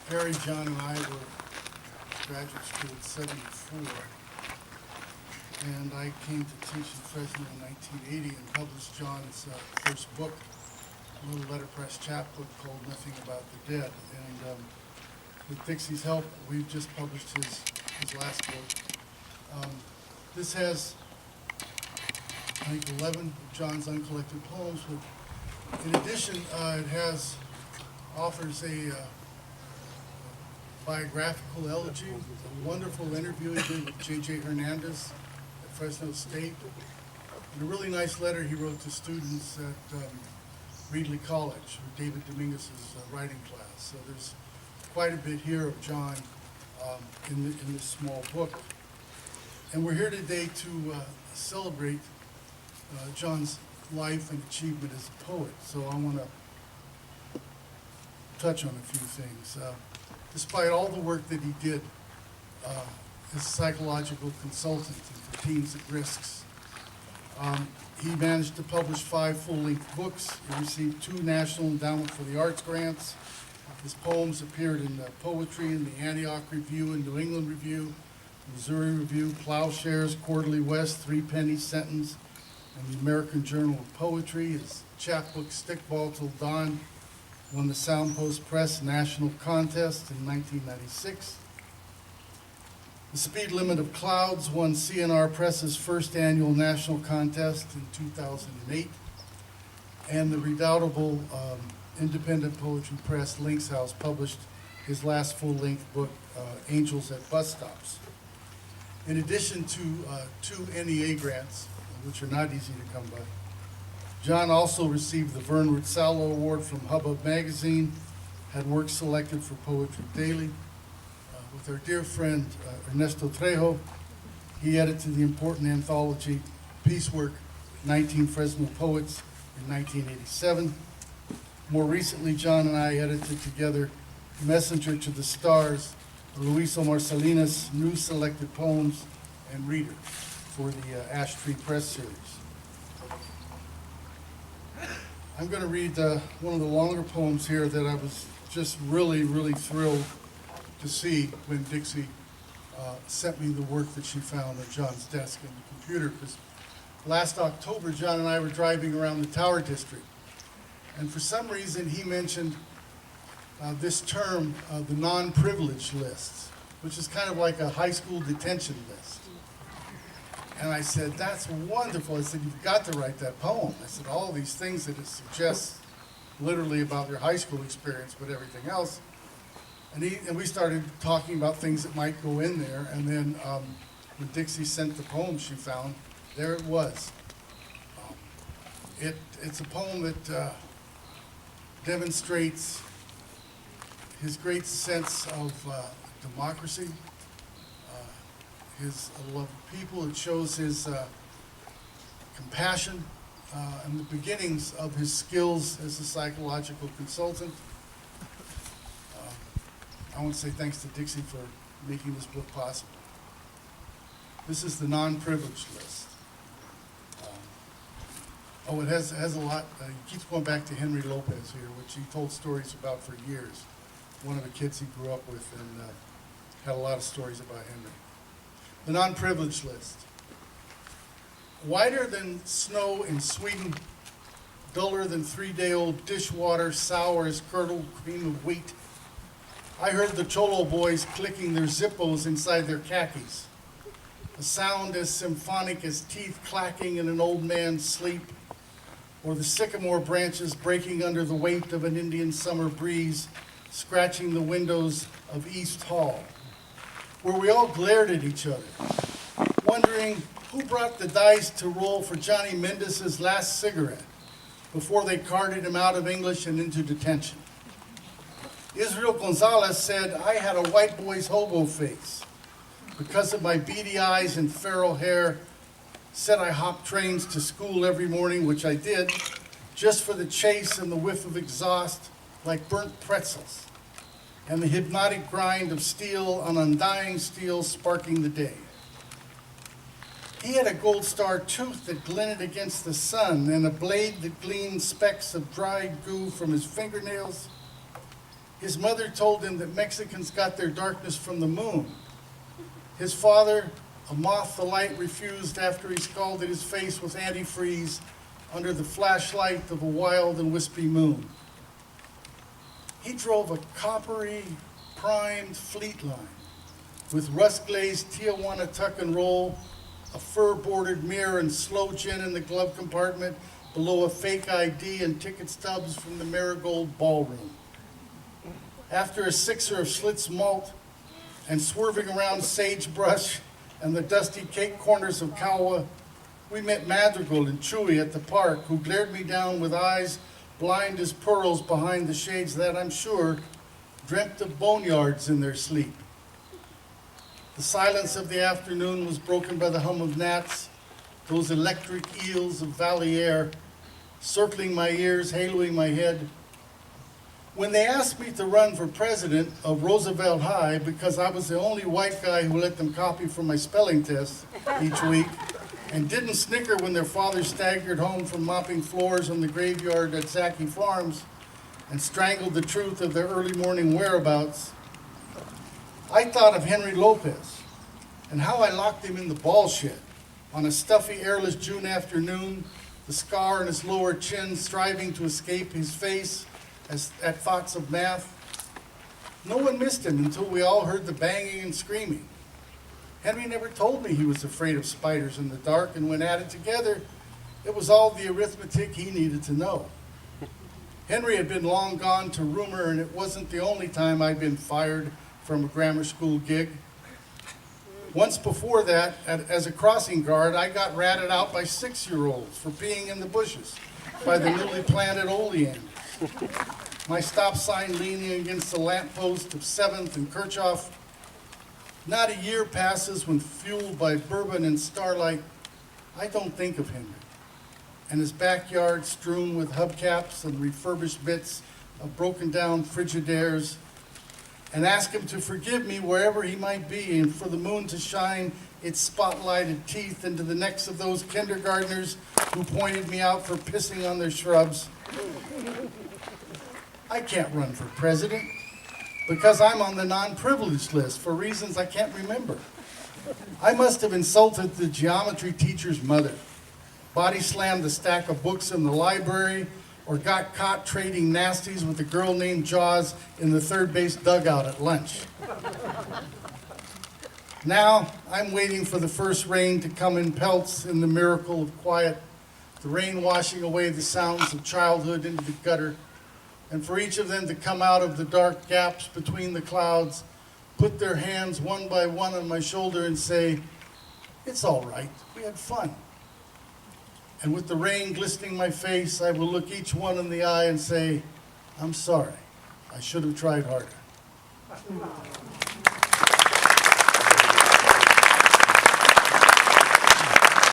Harry, John, and I were graduate school in '74, and I came to teach in Fresno in 1980 and published John's first book, a little letterpress chapbook called Nothing About the Dead. And with Dixie's help, we've just published his last book. This has, I think, 11 of John's uncollected poems, but in addition, it offers a biographical elegy, a wonderful interview he did with J.J. Hernandez at Fresno State, and a really nice letter he wrote to students at Reedley College, with David Dominguez's writing class. So there's quite a bit here of John in this small book. And we're here today to celebrate John's life and achievement as a poet. So I want to touch on a few things. Despite all the work that he did as a psychological consultant and for teens at risks, he managed to publish 5 full-length books. He received 2 National Endowment for the Arts grants. His poems appeared in Poetry in the Antioch Review and New England Review, Missouri Review, Plowshares, Quarterly West, Threepenny Sentence, and the American Journal of Poetry. His chapbook, Stickball Till Dawn, won the Soundpost Press National Contest in 1996. The Speed Limit of Clouds won CNR Press's first annual national contest in 2008. And the redoubtable independent poetry press Lynx House published his last full-length book, Angels at Bus Stops. In addition to 2 NEA grants, which are not easy to come by, John also received the Vern Ritzalo Award from Hubbub Magazine, had work selected for Poetry Daily. With our dear friend Ernesto Trejo, he edited the important anthology Piecework, 19 Fresno Poets in 1987. More recently, John and I edited together Messenger to the Stars, Luis Omar Salinas' new selected poems and reader for the Ash Tree Press series. I'm going to read one of the longer poems here that I was just really, really thrilled to see when Dixie sent me the work that she found on John's desk in the computer. Because last October, John and I were driving around the Tower District, and for some reason he mentioned this term, the non-privileged list, which is kind of like a high school detention list. And I said, that's wonderful. I said, you've got to write that poem. I said, all these things that it suggests literally about your high school experience, but everything else. And we started talking about things that might go in there. And then when Dixie sent the poem she found, there it was. It's a poem that demonstrates his great sense of democracy, his love of people. It shows his compassion and the beginnings of his skills as a psychological consultant. I want to say thanks to Dixie for making this book possible. This is the non-privileged list. It has a lot. He keeps going back to Henry Lopez here, which he told stories about for years. One of the kids he grew up with, and had a lot of stories about Henry. The non-privileged list. Whiter than snow in Sweden, duller than 3-day-old dishwater, sour as curdled cream of wheat. I heard the Cholo boys clicking their Zippos inside their khakis. A sound as symphonic as teeth clacking in an old man's sleep, or the sycamore branches breaking under the weight of an Indian summer breeze, scratching the windows of East Hall, where we all glared at each other, wondering who brought the dice to roll for Johnny Mendez's last cigarette before they carted him out of English and into detention. Israel Gonzalez said I had a white boy's hobo face because of my beady eyes and feral hair. Said I hopped trains to school every morning, which I did, just for the chase and the whiff of exhaust like burnt pretzels, and the hypnotic grind of steel on undying steel sparking the day. He had a gold star tooth that glinted against the sun, and a blade that gleamed specks of dried goo from his fingernails. His mother told him that Mexicans got their darkness from the moon. His father, a moth the light refused after he scalded his face with antifreeze under the flashlight of a wild and wispy moon. He drove a coppery, primed fleet line with rust-glazed Tijuana tuck and roll, a fur-bordered mirror and slow gin in the glove compartment below a fake ID and ticket stubs from the Marigold Ballroom. After a sixer of Schlitz malt and swerving around sagebrush and the dusty cake corners of Kawa, we met Madrigal and Chewy at the park, who glared me down with eyes blind as pearls behind the shades that, I'm sure, dreamt of boneyards in their sleep. The silence of the afternoon was broken by the hum of gnats, those electric eels of valley air, circling my ears, haloing my head. When they asked me to run for president of Roosevelt High because I was the only white guy who let them copy from my spelling tests each week, and didn't snicker when their father staggered home from mopping floors in the graveyard at Zaki Farms and strangled the truth of their early morning whereabouts, I thought of Henry Lopez and how I locked him in the ball shed on a stuffy, airless June afternoon, the scar on his lower chin striving to escape his face at thoughts of math. No one missed him until we all heard the banging and screaming. Henry never told me he was afraid of spiders in the dark, and when added together, it was all the arithmetic he needed to know. Henry had been long gone to rumor, and it wasn't the only time I'd been fired from a grammar school gig. Once before that, as a crossing guard, I got ratted out by 6-year-olds for peeing in the bushes by the newly planted oleanders. My stop sign leaning against the lamppost of 7th and Kirchhoff. Not a year passes when, fueled by bourbon and starlight, I don't think of Henry and his backyard strewn with hubcaps and refurbished bits of broken down Frigidaires, and ask him to forgive me wherever he might be, and for the moon to shine its spotlighted teeth into the necks of those kindergartners who pointed me out for pissing on their shrubs. I can't run for president because I'm on the non-privileged list for reasons I can't remember. I must have insulted the geometry teacher's mother, body slammed a stack of books in the library, or got caught trading nasties with a girl named Jaws in the third base dugout at lunch. Now, I'm waiting for the first rain to come in pelts in the miracle of quiet, the rain washing away the sounds of childhood into the gutter, and for each of them to come out of the dark gaps between the clouds, put their hands one by one on my shoulder and say, "It's all right, we had fun." And with the rain glistening my face, I will look each one in the eye and say, "I'm sorry, I should have tried harder."